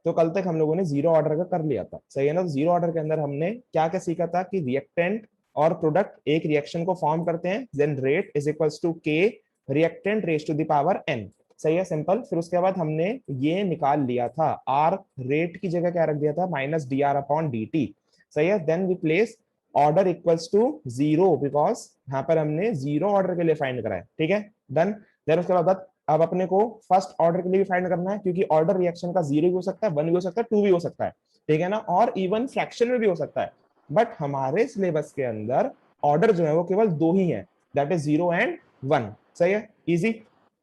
तो कल तक हम लोगों ने जीरो ऑर्डर का कर लिया था, सही है ना। तो जीरो ऑर्डर के अंदर हमने क्या क्या सीखा था कि रिएक्टेंट और प्रोडक्ट एक रिएक्शन को फॉर्म करते हैं, then rate is equals to K reactant raise to the power N, सही है, सिंपल। फिर उसके बाद हमने ये निकाल लिया था आर रेट की जगह क्या रख दिया था, minus D R upon D T, सही है। Then we place order equals to zero, because यहाँ पर हमने जीरो ऑर्डर के लिए फाइंड करा है, ठीक है, डन। देन उसके बाद अब अपने को फर्स्ट ऑर्डर के लिए भी फाइंड करना है, क्योंकि ऑर्डर रिएक्शन का जीरो भी हो सकता है, वन भी हो सकता है, टू भी हो सकता है, ठीक है ना, और इवन फ्रैक्शन में भी हो सकता है। बट हमारे सिलेबस के अंदर ऑर्डर जो है वो केवल दो ही है, that is zero and one, सही है, इजी।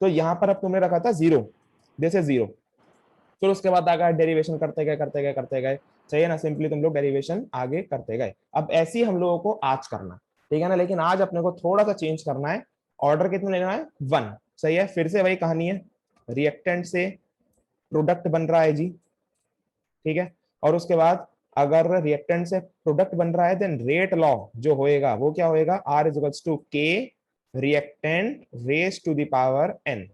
तो यहाँ पर अब तुमने रखा था जीरो, दिस इज जीरो। फिर उसके बाद आगे डेरिवेशन करते गए करते गए करते गए, सही है ना, सिंपली तुम लोग डेरिवेशन आगे करते गए। अब ऐसे ही हम लोगों को आज करना, ठीक है ना, लेकिन आज अपने को थोड़ा सा चेंज करना है। ऑर्डर कितना लेना है, वन, सही है। फिर से वही कहानी है, रिएक्टेंट से प्रोडक्ट बन रहा है जी, ठीक है। और उसके बाद अगर रिएक्टेंट से प्रोडक्ट बन रहा है, देन रेट लॉ जो होएगा वो क्या होएगा, R is equals to K reactant raise to the power N,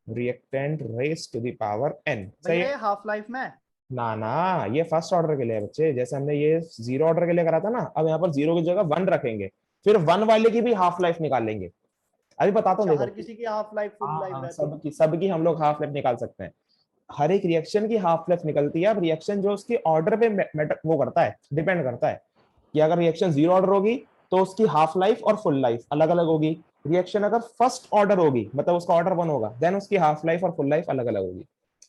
reactant raise to the power N, सही भैया है। ये हाफ लाइफ में है? ना ना, ये फर्स्ट ऑर्डर के लिए है बच्चे, जैसे हमने ये जीरो ऑर्डर के लिए करा था ना, अब यहाँ पर जीरो की जगह वन रखेंगे, फिर वन वाले की भी हाफ लाइफ निकालेंगे। अभी बताता हूँ, अच्छा, देखो। हर किसी की हाफ लाइफ फुल हाँ लाइफ हाँ, रहती है? सबकी हम लोग हाफ लाइफ निकाल सकते हैं। हर एक रिएक्शन की हाफ लाइफ निकलती है। अब रिएक्शन जो उसकी ऑर्डर पे मैटर वो करता है, डिपेंड करता है कि अगर रिएक्शन जीरो ऑर्डर होगी तो उसकी हाफ लाइफ और फुल लाइफ अलग अलग होगी। रिएक्शन अगर फर्स्ट ऑर्डर होगी, मतलब उसका ऑर्डर वन होगा, देन उसकी हाफ लाइफ और फुल लाइफ अलग अलग होगी,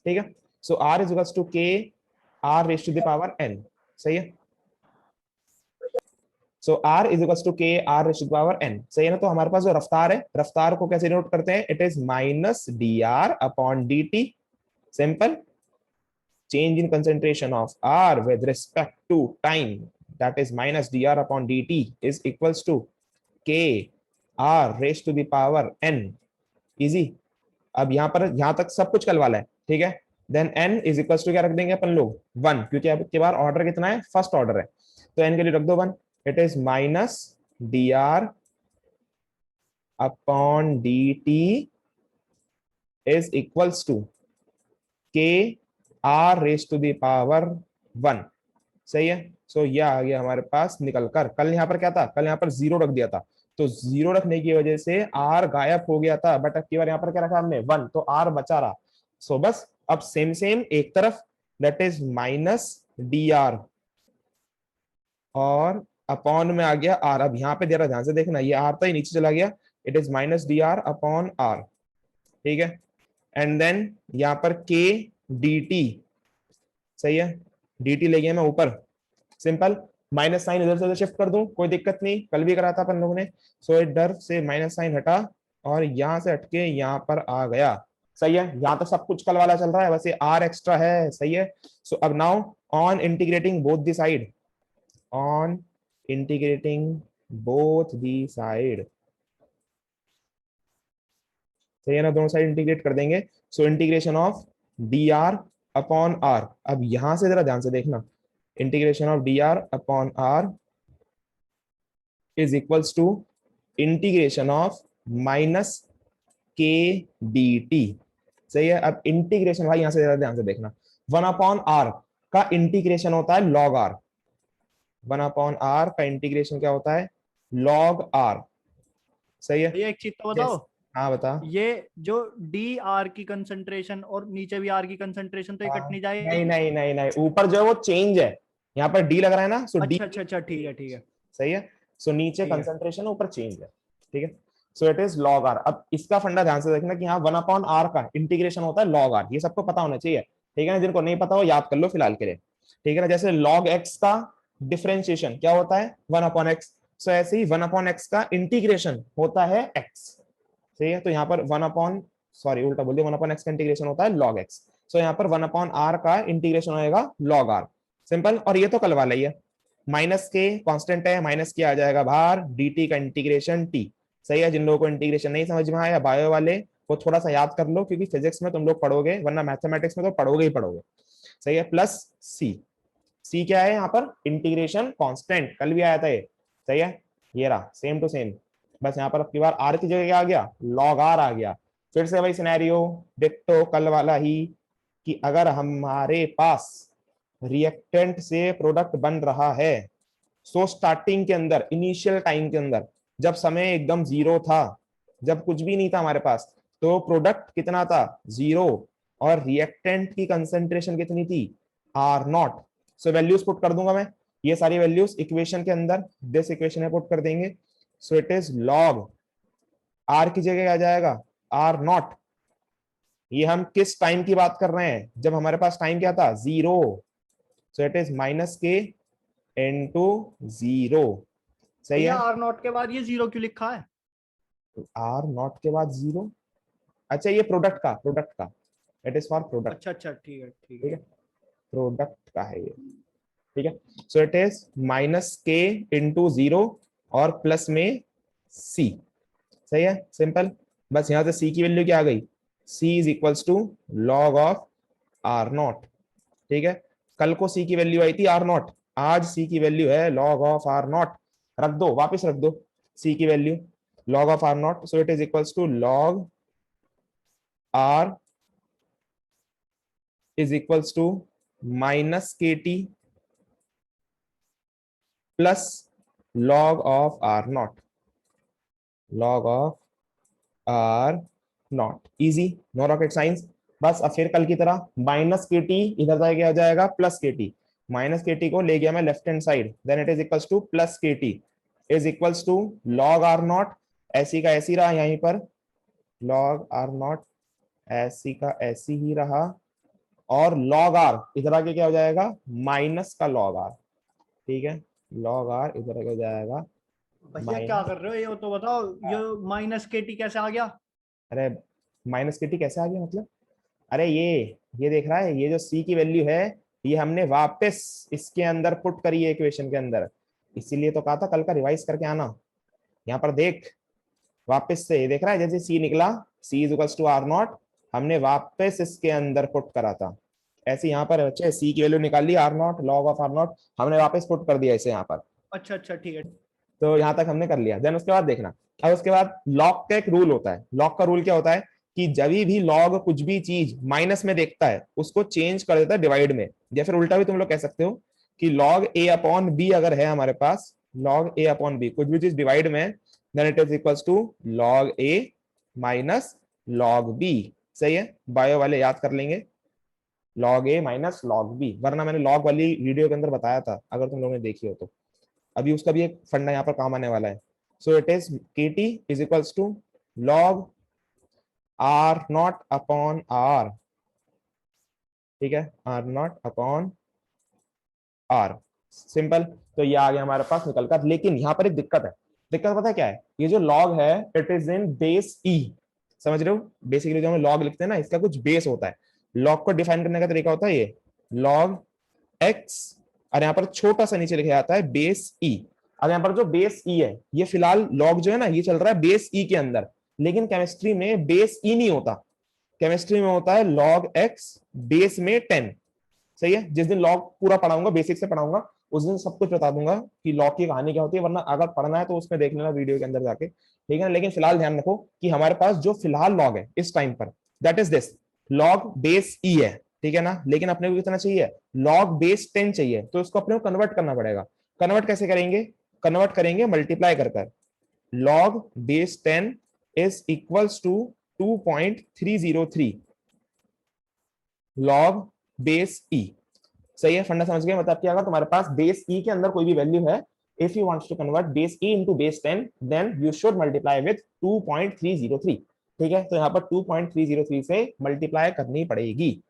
ठीक है। So R is equals to K R raise to the power N, सही है। So R is equals to K R raise to the power N, सही है ना। तो हमारे पास जो रफ्तार है, रफ्तार को कैसे नोट करते हैं, it is minus D R upon D T, simple. Change in concentration of R with respect to time, that is minus dr upon dt, is equals to k r raised to the power n, easy। अब यहाँ पर यहाँ तक सब कुछ कल वाला है, ठीक है। Then n is equals to क्या रख देंगे अपन लोग, वन, क्योंकि अब के बार ऑर्डर कितना है, फर्स्ट ऑर्डर है, तो n के लिए रख दो one. It is minus dr upon dt is equals to k r raise to the power one, सही है। सो ये आ गया हमारे पास निकल कर। कल यहाँ पर क्या था, कल यहाँ पर जीरो रख दिया था, तो जीरो रखने की वजह से आर गायब हो गया था, बट अब की बार यहाँ पर क्या रखा हमने, वन, तो आर बचा रहा। सो बस अब सेम सेम एक तरफ, that is minus D are और अपॉन में आ गया आर। अब यहाँ पे जरा ध्यान से देखना, ये आर था ही नीचे चला गया, it is minus D R upon R, ठीक है। एंड देन यहाँ पर के डी टी, सही है, डी टी ले गया मैं ऊपर, सिंपल। माइनस साइन इधर से उधर शिफ्ट कर दूं, कोई दिक्कत नहीं, कल भी करा था अपन लोगों ने। सो इधर से माइनस साइन हटा और यहां से हटके यहां पर आ गया, सही है। यहां तक सब कुछ कल वाला चल रहा है, बस ये आर एक्स्ट्रा है, सही है। सो अब now on integrating both the side, on integrating both the side, सही है ना, दोनों साइड इंटीग्रेट कर देंगे। So integration of D R upon R, अब यहां से जरा ध्यान से देखना, integration of D R upon R is equals to integration of minus K D T, सही है। अब इंटीग्रेशन भाई यहां से जरा ध्यान से देखना, वन अपॉन आर का इंटीग्रेशन होता है log R, one upon R का इंटीग्रेशन क्या होता है, लॉग आर, सही है। भैया एक चीज तो बताओ, जैसे, हाँ बता। ये जो डी आर की कंसंट्रेशन और नीचे भी आर की कंसंट्रेशन, तो ये कट हाँ, नहीं नहीं जाएगी? नहीं नहीं नहीं, ऊपर जो है वो चेंज है, यहाँ पर डी लग रहा है ना, सो डी, अच्छा अच्छा अच्छा, ठीक है ठीक है सही है। सो नीचे ठीक है। कंसंट्रेशन, ऊपर चेंज है, ठीक है। So it is log are. अब इसका फंडा ध्यान से देखना कि हाँ वन अपॉन आर का इंटीग्रेशन होता है लॉग आर, ये सबको पता होना चाहिए, ठीक है ना। जिनको नहीं पता हो याद कर लो फिलहाल के लिए, ठीक है ना। जैसे लॉग एक्स का डिफरेंशिएशन क्या होता है, वन अपॉन एक्स, सो ऐसे ही वन अपॉन एक्स का इंटीग्रेशन होता है एक्स, सही है। तो यहाँ पर वन अपॉन, सॉरी उल्टा बोल दिया, वन अपॉन एक्स का इंटीग्रेशन होता है लॉग एक्स, सो यहाँ पर वन अपॉन आर का इंटीग्रेशन होएगा लॉग आर, सिंपल। और ये तो कल वाला ही है, माइनस के कांस्टेंट है, माइनस के आ जाएगा बाहर, dt का इंटीग्रेशन t, सही है। जिन लोगों को इंटीग्रेशन नहीं समझ में आया बायो वाले, वो थोड़ा सा याद कर लो, क्योंकि फिजिक्स में तुम लोग पढ़ोगे, वरना मैथमेटिक्स में तो पढ़ोगे ही पढ़ोगे, सही है। प्लस सी, सी क्या है यहाँ पर, इंटीग्रेशन कांस्टेंट, कल भी आया था ये, सही है। ये रहा सेम टू सेम, बस यहाँ पर अब की बार आर की जगह क्या आ गया, लॉग आर आ गया। फिर से वही सिनेरियो, डिट्टो कल वाला ही, कि अगर हमारे पास रिएक्टेंट से प्रोडक्ट बन रहा है, सो स्टार्टिंग के अंदर, इनिशियल टाइम के अंदर, जब समय एकदम जीरो था, जब कुछ भी नहीं था हमारे पास, तो प्रोडक्ट कितना था, जीरो, और रिएक्टेंट की कंसेंट्रेशन कितनी थी, R not. So values put कर दूंगा मैं, ये सारी वैल्यूज इक्वेशन के अंदर दिस इक्वेशन में पुट कर देंगे। So it is log, R की जगह आ जाएगा आर नॉट। ये हम किस टाइम की बात कर रहे हैं, जब हमारे पास टाइम क्या था, zero. So it is minus के इनटू जीरो। सही भैया है। आर नॉट के बाद ये जीरो क्यों लिखा है? आर नॉट के बाद जीरो, अच्छा ये प्रोडक्ट का इट इज फॉर प्रोडक्ट। अच्छा अच्छा, ठीक है ठीक ठीक है। है, प्रोडक्ट का है ये। ठीक है, सो इट इज माइनस के इंटू जीरो और प्लस में सी। सही है, सिंपल। बस यहां से सी की वैल्यू क्या आ गई, C is equals to log of R naught. ठीक है, कल को सी की वैल्यू आई थी आर नॉट, आज सी की वैल्यू है लॉग ऑफ आर नॉट। रख दो, वापस रख दो सी की value log of R not. So it is equals to log R is equals to minus K T plus log of R naught, log of R naught. Easy, no rocket science. बस अब फिर कल की तरह minus K T इधर जाके आ जाएगा plus K T, minus K T को ले गया मैं left hand side, then it is equals to plus K T is equals to log R naught, ऐसी का ऐसी रहा यहीं पर, लॉग आर नॉट ऐसी का ऐसी ही रहा, और लॉग आर इधर आके क्या हो जाएगा, माइनस का लॉग आर। ठीक है, लॉग आर इधर आके हो जाएगा भैया क्या माइनस। कर रहे हो ये तो बताओ, ये माइनस के टी कैसे आ गया? अरे माइनस के टी कैसे आ गया मतलब, अरे ये देख रहा है, ये जो सी की वैल्यू है, ये हमने वापस इसके अंदर पुट करी है इक्वेशन के अंदर, इसीलिए तो कहा था कल का रिवाइज करके आना। यहाँ पर देख, वापस से ये देख रहा है, जैसे सी निकला, C is equals to R naught, हमने वापस इसके अंदर पुट करा था। ऐसे यहाँ पर बच्चे सी की वैल्यू निकाल ली R naught, log of R naught, हमने वापस पुट कर दिया इसे यहाँ पर। अच्छा अच्छा ठीक है। तो यहाँ तक हमने कर लिया, देन उसके बाद देखना, अब उसके बाद लॉग का एक रूल होता है। लॉग का रूल क्या होता है कि जब भी लॉग कुछ भी चीज माइनस में देखता है, उसको चेंज कर देता है डिवाइड में, या फिर उल्टा भी तुम लोग कह सकते हो कि लॉग ए अपॉन बी अगर है हमारे पास, लॉग ए अपॉन बी कुछ भी चीज डिवाइड में, then it is equals to log A minus log B. सही है, बायो वाले याद कर लेंगे, log A minus log B, वरना मैंने लॉग वाली वीडियो के अंदर बताया था, अगर तुम लोगों ने देखी हो तो। अभी उसका भी एक फंडा यहाँ पर काम आने वाला है। So it is K T is equals to log R not upon R. ठीक है, R not upon R, simple. तो ये आ गया हमारे पास निकल कर, लेकिन यहाँ पर एक दिक्कत है। दिक्कत पता है क्या है, ये जो लॉग है इट इज इन बेस ई, समझ रहे हो, बेसिकली जो हम लॉग लिखते हैं ना, इसका कुछ बेस होता है। लॉग को डिफाइन करने का तरीका होता है ये लॉग एक्स, और यहाँ पर छोटा सा नीचे लिखा जाता है बेस ई। अब यहाँ पर जो बेस ई है, ये फिलहाल लॉग जो है ना, ये चल रहा है बेस ई के अंदर, लेकिन केमिस्ट्री में बेस ई नहीं होता, केमिस्ट्री में होता है लॉग एक्स बेस में 10। सही है, जिस दिन लॉग पूरा पढ़ाऊंगा, बेसिक से पढ़ाऊंगा, उस दिन सब कुछ बता दूंगा कि लॉग की कहानी क्या होती है, वरना अगर पढ़ना है तो उसमें देख लेना वीडियो के अंदर जाके। ठीक है ना, लेकिन फिलहाल ध्यान रखो कि हमारे पास जो फिलहाल लॉग है इस टाइम पर, that is this log base E है। ठीक है ना, लेकिन अपने को कितना चाहिए, लॉग बेस 10 चाहिए, तो इसको अपने को कन्वर्ट करना पड़ेगा। कन्वर्ट कैसे करेंगे, कन्वर्ट करेंगे मल्टीप्लाई कर कर। Log base 10 is equals to 2.303 log base E. सही है, फंडा समझ गए, मतलब कि अगर तुम्हारे पास बेस ई के अंदर कोई भी वैल्यू है, if you wants to convert base E into base 10, then you should multiply with 2.303। ठीक है, तो यहाँ पर 2.303 से मल्टीप्लाई करनी पड़ेगी।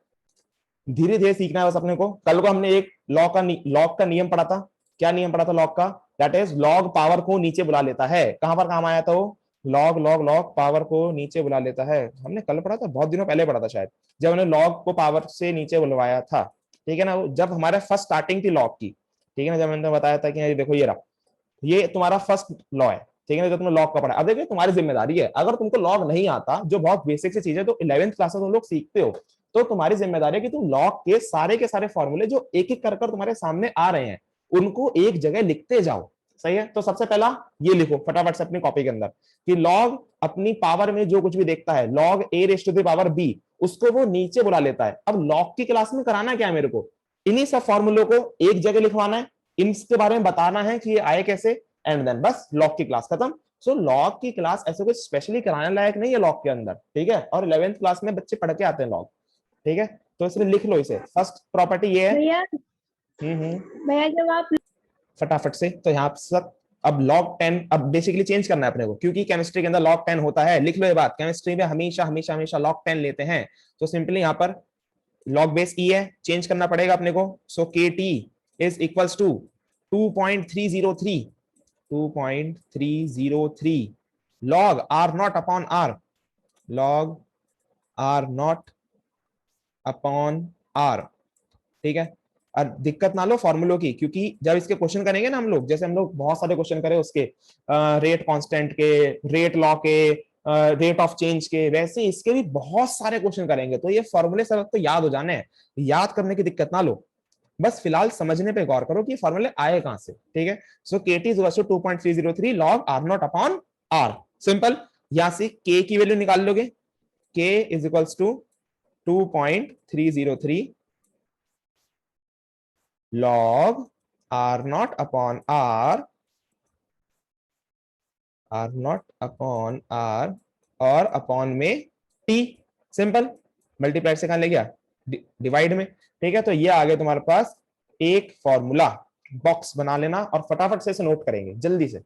धीरे धीरे सीखना है बस अपने को। कल को हमने एक लॉग का नियम पढ़ा था, क्या नियम पढ़ा था लॉग का, दैट इज लॉग पावर को नीचे बुला लेता है। कहां पर काम आया था वो, लॉग लॉग लॉग पावर को नीचे बुला लेता है, हमने कल पढ़ा था, बहुत दिनों पहले पढ़ा था शायद, जब हमने लॉग को पावर से नीचे बुलवाया था। ठीक है ना, जब हमारे फर्स्ट स्टार्टिंग थी लॉग की। ठीक है ना, जब मैंने बताया था कि देखो ये रहा, ये तुम्हारा फर्स्ट लॉ है। ठीक है ना, जो तुमने लॉग का पढ़ा, अब देखो तुम्हारी जिम्मेदारी है, अगर तुमको लॉग नहीं आता, जो बहुत बेसिक सी चीज है, तो 11th क्लास में तुम लोग सीखते हो, तो तुम्हारी जिम्मेदारी है कि तुम लॉग के सारे फॉर्मूले जो एक एक कर तुम्हारे सामने आ रहे हैं, उनको एक जगह लिखते जाओ। सही है, तो सबसे पहला ये लिखो फटाफट से अपनी कॉपी के अंदर कि लॉग अपनी पावर में जो कुछ भी देखता है, log A raised to the power B, उसको वो नीचे बुला लेता है। अब लॉग की क्लास में कराना क्या है मेरे को, इन्हीं सब फॉर्मूलों को एक जगह लिखवाना है, इनके बारे में बताना है कि ये आए कैसे, एंड देन बस लॉग की क्लास खत्म। सो लॉग की क्लास ऐसे कुछ स्पेशली कराने लायक नहीं है लॉग के अंदर, ठीक है, और 11th क्लास में बच्चे पढ़ के आते हैं लॉग, ठीक है, तो इसलिए लिख लो इसे। फर्स्ट प्रॉपर्टी ये है। भैया भैया जब आप फटाफट से, तो यहाँ सब अब log 10 अब बेसिकली चेंज करना है अपने को, क्योंकि केमिस्ट्री के अंदर log 10 होता है, लिख लो ये बात, केमिस्ट्री में हमेशा हमेशा हमेशा log 10 लेते हैं। तो सिंपली यहाँ पर log बेस e है, चेंज करना पड़ेगा अपने को। So kt is equals to 2.303 log r not upon r, log r not upon r, ठीक है। और दिक्कत ना लो फॉर्मूलों की, क्योंकि जब इसके क्वेश्चन करेंगे ना हम लोग, जैसे हम लोग बहुत सारे क्वेश्चन करे उसके रेट कांस्टेंट के, रेट लॉ के, रेट ऑफ चेंज के, वैसे इसके भी बहुत सारे क्वेश्चन करेंगे, तो ये फॉर्मूले सब तो याद हो जाने हैं, याद करने की दिक्कत ना लो, बस फिलहाल समझने पे गौर करो कि फॉर्मूले आए कहां से, ठीक है। So kt is equal to 2.303 log r not upon r, simple. यहां से k की वैल्यू निकाल लोगे, k is equals to 2.303 log r not upon r not upon r, और अपॉन में t, सिंपल, मल्टीप्लाई से कहां ले गया, डिवाइड में, ठीक है। तो ये आ गया तुम्हारे पास एक फॉर्मूला, बॉक्स बना लेना और फटाफट से इसे नोट करेंगे जल्दी से।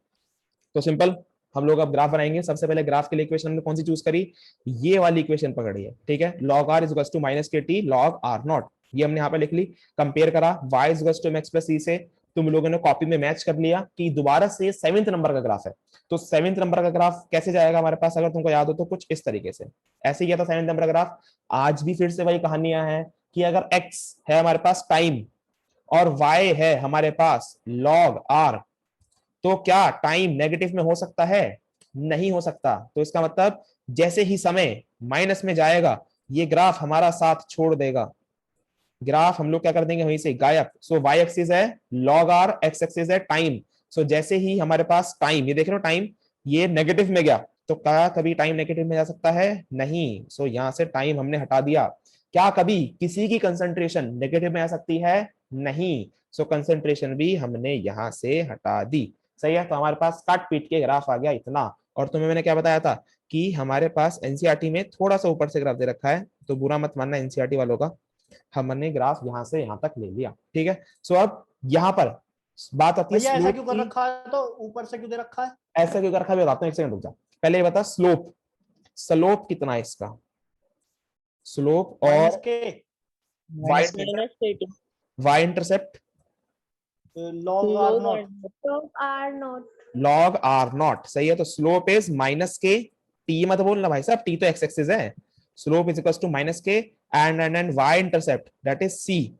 तो सिंपल, हम लोग अब ग्राफ बनाएंगे। सबसे पहले ग्राफ के लिए इक्वेशन हमने कौन सी चूज करी, ये वाली इक्वेशन पकड़ी है, ठीक है। log r is equal to minus K T log r not, ये हमने यहाँ पे लिख ली। कंपेयर करा y is equal to mx plus c से, तुम लोगों ने कॉपी में मैच कर लिया कि दोबारा से 7th नंबर का ग्राफ है, तो 7th नंबर का ग्राफ कैसे जाएगा हमारे पास, अगर तुमको याद हो तो कुछ इस तरीके से, ऐसे ही किया था 7th नंबर का ग्राफ। आज भी फिर से वही कहानियां हैं कि अगर x है हमारे पास टाइम और y है हमारे पास log r, तो क्या टाइम नेगेटिव में हो सकता है, नहीं हो सकता। तो इसका मतलब जैसे ही समय माइनस में जाएगा ये ग्राफ हमारा साथ छोड़ देगा, ग्राफ हम लोग क्या कर देंगे वहीं से गायब। सो y एक्सिस है log r, x एक्सिस है टाइम। सो जैसे ही हमारे पास टाइम, ये देख रहे हो टाइम, ये नेगेटिव में गया, तो क्या कभी टाइम नेगेटिव में जा सकता है, नहीं। सो यहां से टाइम हमने हटा दिया। क्या कभी किसी की कंसंट्रेशन नेगेटिव में आ सकती है, नहीं। सो कंसंट्रेशन भी हमने यहां से हटा दी, सही है। तो हमारे पास काट पीट के ग्राफ आ गया इतना। और तुम्हें मैंने क्या बताया था कि हमारे पास एनसीईआरटी में थोड़ा सा ऊपर से ग्राफ दे रखा है, तो बुरा मत मानना एनसीईआरटी वालों का, हमने ग्राफ यहां से यहां तक ले लिया, ठीक है। सो अब यहां पर बात आती है भैया ऐसा स्लोप क्यों कर की। रखा है, तो ऊपर से क्यों दे रखा है? ऐसा क्यों कर रखा है बताता हूँ, एक सेकंड रुक जा। पहले ये बता स्लोप, स्लोप कितना है इसका, स्लोप माइनस और K Y, minus K Y intercept log R naught, log r naught log R naught, सही है। तो slope is minus K, T मत बोलना भाई साहब, टी तो एक्स एक्सिस है। Slope is equals to minus K and Y intercept that is C,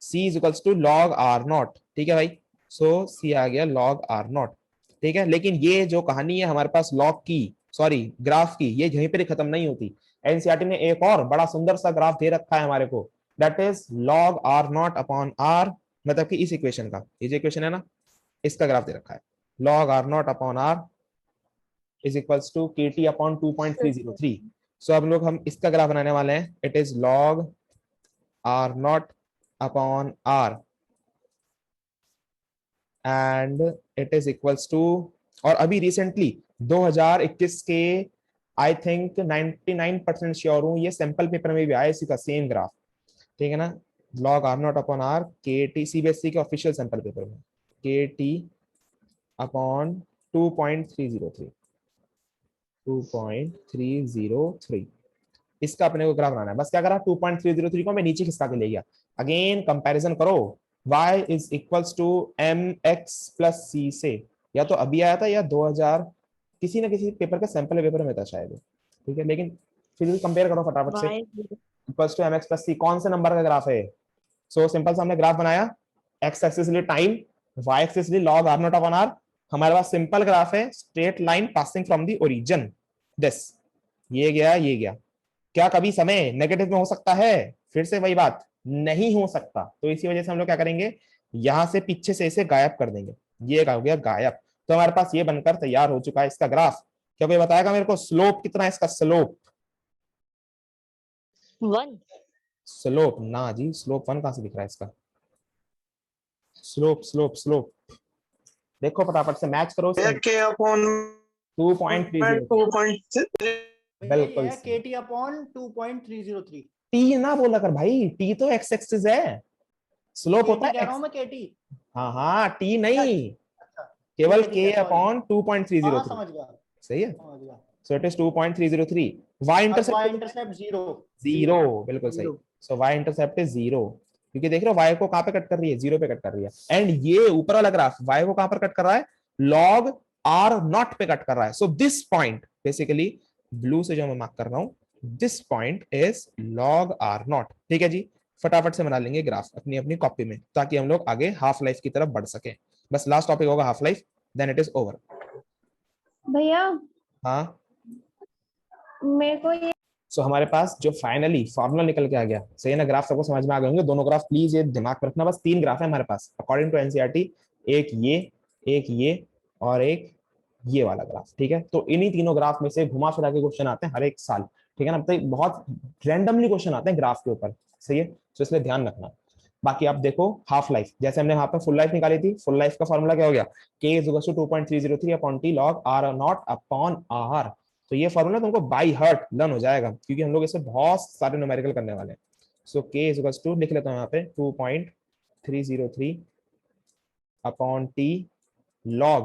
C is equals to log R naught, ठीक है भाई। सो सी आ गया लॉग आर नॉट, ठीक है। लेकिन ये जो कहानी है हमारे पास लॉग की, सॉरी ग्राफ की, ये यहीं पर खत्म नहीं होती। एनसीईआरटी ने एक और बड़ा सुंदर सा ग्राफ दे रखा है हमारे को, that is log R not upon R, मतलब कि इस इक्वेशन का, ये जो इक्वेशन है ना, इसका ग्राफ दे रखा है। log r not upon r is equals to kt upon 2.303। So अब लोग हम इसका ग्राफ बनाने वाले हैं। It is log r not upon r and it is equals to, और अभी रिसेंटली 2021 के आई थिंक 99% श्योर हूं ये सैंपल पेपर में भी आया इसी का सेम ग्राफ, ठीक है ना। log r not upon r के टी सीबीएसई के ऑफिशियल सैंपल पेपर में के टी अपॉन 2.303 2.303, इसका अपने को ग्राफ बनाना है। बस क्या करा, 2.303 को मैं नीचे खिसका के ले गया। अगेन कंपैरिजन करो, y is equals to mx plus c से, या तो अभी आया था या 2000 किसी ना किसी पेपर का सैंपल पेपर में था शायद, ठीक है। लेकिन फिर भी कंपेयर करो फटाफट से, equals to mx plus c कौन से नंबर का ग्राफ है। सो सिंपल सा हमने ग्राफ बनाया, x एक्सिस लिए टाइम, y एक्सिस लिए log r not upon r। हमारे पास सिंपल ग्राफ है, straight line passing from the origin, this, ये गया ये गया। क्या कभी समय नेगेटिव में हो सकता है, फिर से वही बात, नहीं हो सकता। तो इसी वजह से हम लोग क्या करेंगे, यहां से पीछे से इसे गायब कर देंगे, ये हो गया गायब। तो हमारे पास ये बनकर तैयार हो चुका है इसका ग्राफ। क्या कोई बताएगा मेरे को स्लोप कितना है इसका, स्लोप 1. स्लोप ना जी, स्लोप 1 कहां से दिख रहा है इसका? स्लोप स्लोप स्लोप देखो फटाफट से मैच करो इससे। के अपॉन 2.30 भैया ये बिल्कुल है सही। KT upon 2.303। टी ना बोला कर भाई, टी तो एक्स एक्सिस है, स्लोप होता KT है कह रहा एक्स। हूँ मैं, KT। हाँ हाँ, टी नहीं, अच्छा केवल ठीक के है सॉरी। अपॉन हाँ 2.303। समझ गया, सही है, समझ गया। So it is 2.303। वाई और y intercept intercept zero. Zero, बिल्कुल सही। Zero. So Y intercept is zero, क्योंकि देख रहे हो वाई को कहां पे कट कर रही है, जीरो पे कट कर रही है। एंड ये ऊपर वाला ग्राफ वाई को कहां पर कट कर रहा है, लॉग आर नॉट पे कट कर रहा है। So this point basically blue से जो मैं मार्क कर रहा हूं, this point is log R naught. ठीक है जी, फटाफट से बना लेंगे ग्राफ अपनी अपनी कॉपी में, ताकि हम लोग आगे हाफ लाइफ की तरफ बढ़ सके। बस लास्ट टॉपिक होगा half life, then it is over. भैया हाँ, मेरे को ये सो हमारे पास जो फाइनली फॉर्मूला निकल के आ गया, सही है ना? ग्राफ सबको समझ में आ गए होंगे, दोनों ग्राफ प्लीज ये दिमाग में रखना। बस 3 ग्राफ है हमारे पास अकॉर्डिंग टू एनसीईआरटी, एक ये और एक ये वाला ग्राफ। ठीक है, तो इन्हीं तीनों ग्राफ में से घुमा फिरा के क्वेश्चन आते हैं हर एक साल। ठीक है ना, मतलब बहुत रैंडमली क्वेश्चन आते हैं ग्राफ के ऊपर। सही है, तो इसलिए ध्यान रखना। बाकी आप देखो हाफ लाइफ, जैसे हमने वहां पर फुल लाइफ निकाली थी, फुल लाइफ का फॉर्मूला क्या हो गया, k is equal to 2.303 upon t log r not upon r। तो ये फॉर्मूला तुमको बाय हार्ट लर्न हो जाएगा, क्योंकि हम लोग इसे बहुत सारे न्यूमेरिकल करने वाले हैं। सो k इज इक्वल टू, लिख लेता हूं यहाँ पे, 2.303 upon t log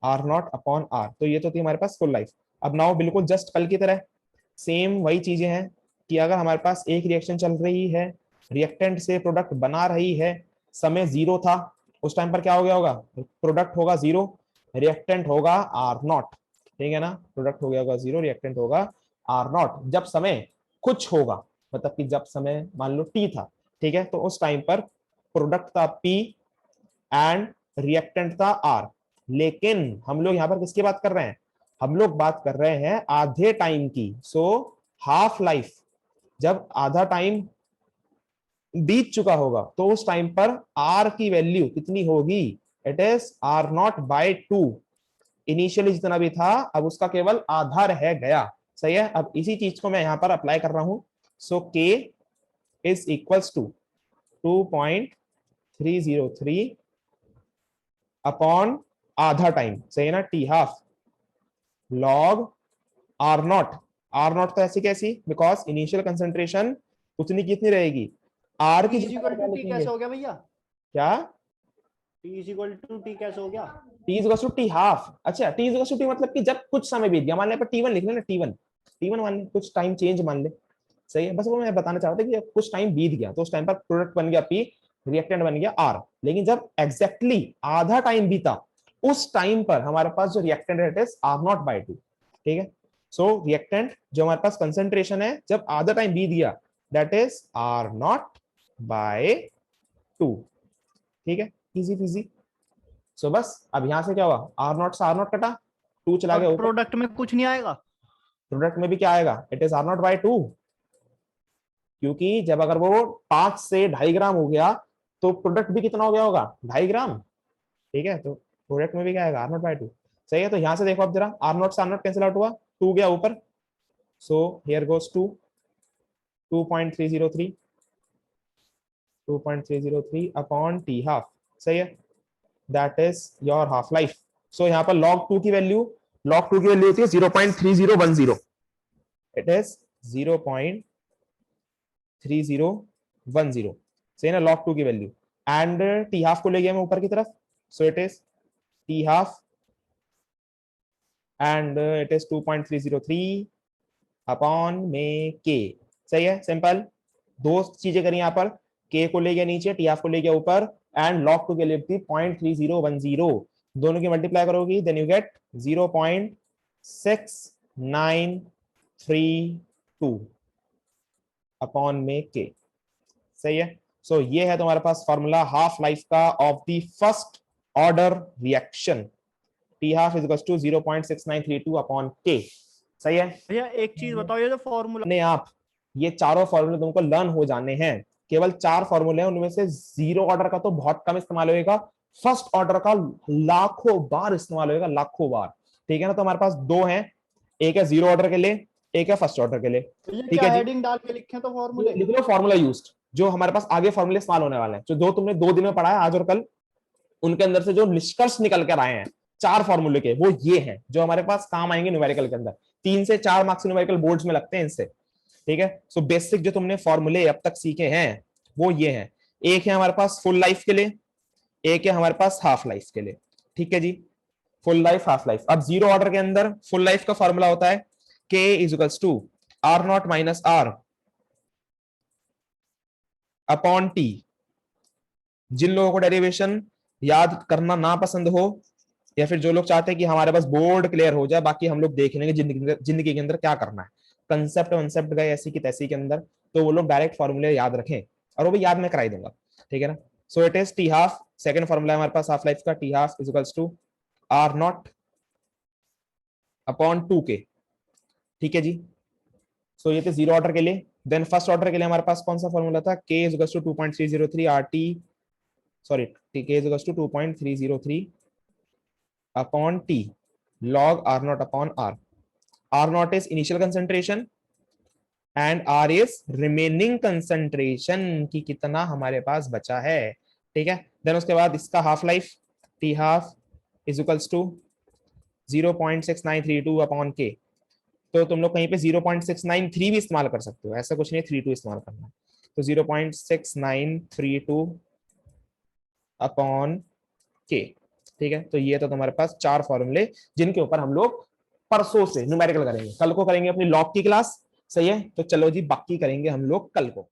r not upon r। तो ये तो थी हमारे पास फुल लाइफ। अब नाउ बिल्कुल जस्ट कल की तरह सेम वही चीजें हैं कि अगर हमारे पास एक रिएक्शन चल रही है, रिएक्टेंट से प्रोडक्ट बना रही है, समय जीरो था, उस टाइम पर क्या हो गया होगा, प्रोडक्ट होगा जीरो, रिएक्टेंट होगा आर नॉट। ठीक है ना, प्रोडक्ट हो गया होगा जीरो, रिएक्टेंट होगा आर नॉट। जब समय कुछ होगा, मतलब कि जब समय मान लो टी था, ठीक है, तो उस टाइम पर प्रोडक्ट था पी एंड रिएक्टेंट था आर। लेकिन हम लोग यहां पर किसकी बात कर रहे हैं, हम लोग बात कर रहे हैं आधे टाइम की। सो हाफ लाइफ, जब आधा टाइम बीत चुका होगा, तो उस टाइम पर आर की वैल्यू कितनी होगी, it is R not by 2। Initially जितना भी था, अब उसका केवल आधा रह गया। सही है, अब इसी चीज को मैं यहां पर अप्लाई कर रहा हूं। So K is equals to 2.303 upon आधा टाइम, सही है ना, T half log R not. R not तो ऐसी कैसी, बिकॉज इनिशियल कंसेंट्रेशन उतनी कितनी रहेगी, आर की T जगह इज पर इक्वल क्या टू T लिखेंगे, कैसे हो गया भैया? क्या T is equal to T कैसे हो गया? T is to T half. अच्छा, टी इज टू टी मतलब कि जब कुछ समय बीत गया, मान ले पर टी1 लिख लेना, टी वन मान ले, कुछ टाइम चेंज मान ले। सही है, बस वो मैं बताना चाहता था कि कुछ टाइम बीत गया, तो उस टाइम पर प्रोडक्ट बन गया पी, रिएक्टेंट बन गया आर। लेकिन जब एग्जैक्टली आधा टाइम बीता, उस टाइम पर हमारे पास जो reactant rate is R not by 2। ठीक है, सो रिएक्टेंट जो हमारे पास कंसेंट्रेशन है जब आधा टाइम बीत गया, that is R not by 2। ठीक है, इजी पीजी। सो बस अब यहां से क्या हुआ, आर नॉट से आर नॉट कटा, 2 चला और गया ऊपर, प्रोडक्ट में कुछ नहीं आएगा? प्रोडक्ट में भी क्या आएगा, it is R not by 2। क्योंकि जब अगर वो 5 से 2.5 ग्राम हो गया, तो प्रोडक्ट भी कितना हो गया होगा, 2.5 ग्राम। ठीक है, तो प्रोडक्ट में भी क्या आएगा, आर नॉट बाय 2। सही है, तो यहां से देखो अब जरा, आर नॉट से आर नॉट कैंसिल आउट हुआ, 2 गया ऊपर। So here goes 2, 2.303 2.303 upon T half. सही है, that is your half life. So यहाँ पर log 2 की वैल्यू, log 2 की वैल्यू होती है 0.3010। It is 0.3010। सही है ना, log 2 की वैल्यू। एंड टी हाफ को ले गया मैं ऊपर की तरफ, सो it is T half and it is 2.303 upon में के। सही है, सिंपल। दो चीजें करी यहाँ पर, के को ले गया नीचे, टी हाफ को ले गया ऊपर, एंड log 2 के लिए थी 0.3010। दोनों की मल्टीप्लाई करोगी, देन यू गेट 0.6932 अपॉन में के। सही है, सो ये है तुम्हारे पास फॉर्मूला हाफ लाइफ का of the first order reaction, T half is equal to 0.6932 upon K. सही है भैया एक चीज बताओ, ये जो फॉर्मूला अपने आप, ये चारों फॉर्मूले तुमको लर्न हो जाने हैं। केवल 4 फॉर्मूले हैं, उनमें से जीरो ऑर्डर का तो बहुत कम इस्तेमाल होगा, फर्स्ट ऑर्डर का लाखों बार इस्तेमाल होगा, लाखों बार। ठीक है ना, तो हमारे पास 2 हैं, एक है जीरो ऑर्डर के लिए, एक है फर्स्ट ऑर्डर के लिए। तो ये ठीक क्या है जी, हेडिंग डाल के लिखे तो फॉर्मूले? लिख लो फॉर्मूला यूज्ड, जो हमारे पास आगे फॉर्मूले इस्तेमाल होने वाले हैं, जो दो तुमने 2 दिन में पढ़ा है आज और कल, उनके अंदर से जो निष्कर्ष निकल कर आए हैं 4 फॉर्मूले के, वो ये हैं जो हमारे पास काम आएंगे न्यूमेरिकल के अंदर। 3 से 4 मार्क्स न्यूमेरिकल बोर्ड्स में लगते हैं इनसे। ठीक है, सो बेसिक जो तुमने फॉर्मूले अब तक सीखे हैं वो ये हैं। एक है हमारे पास फुल लाइफ के लिए, एक है हमारे पास हाफ लाइफ के लिए। ठीक है जी, फुल लाइफ हाफ लाइफ। अब जीरो ऑर्डर के अंदर फुल लाइफ का फॉर्मूला होता है k is equals to R naught minus R upon T. जिन लोगों को डेरिवेशन याद करना ना पसंद हो, या फिर जो लोग चाहते हैं कि हमारे पास बोर्ड क्लियर हो जाए, बाकी हम लोग देख लेंगे जिंदगी के अंदर क्या करना है, कंसेप्ट वंसेप्ट गए ऐसी की तैसी के अंदर, तो वो लोग डायरेक्ट फॉर्मूले याद रखें, और वो भी याद मैं कराई दूंगा। ठीक है ना, so it is T half, second formula हमारे पास हाफ लाइफ का, T half is equals to R not upon 2k। ठीक है जी, सो ये थे जीरो ऑर्डर के लिए। देन फर्स्ट ऑर्डर के लिए हमारे पास कौन सा फॉर्मूला था, k is equals to 2.303 rt, sorry k is equals to 2.303 upon t log r naught upon r. R naught is initial concentration and R is remaining concentration कि कितना हमारे पास बचा है। ठीक है, देन उसके बाद इसका half life t half is equals to 0.6932 upon k। तो तुम लोग कहीं पे 0.693 भी इस्तेमाल कर सकते हो, ऐसा कुछ नहीं 32 इस्तेमाल करना है। तो 0.6932 अपॉन k। ठीक है, तो ये तो तुम्हारे पास 4 फॉर्मूले जिनके ऊपर हम लोग परसों से न्यूमेरिकल करेंगे, कल को करेंगे अपनी लॉग की क्लास। सही है, तो चलो जी बाकी करेंगे हम लोग कल को।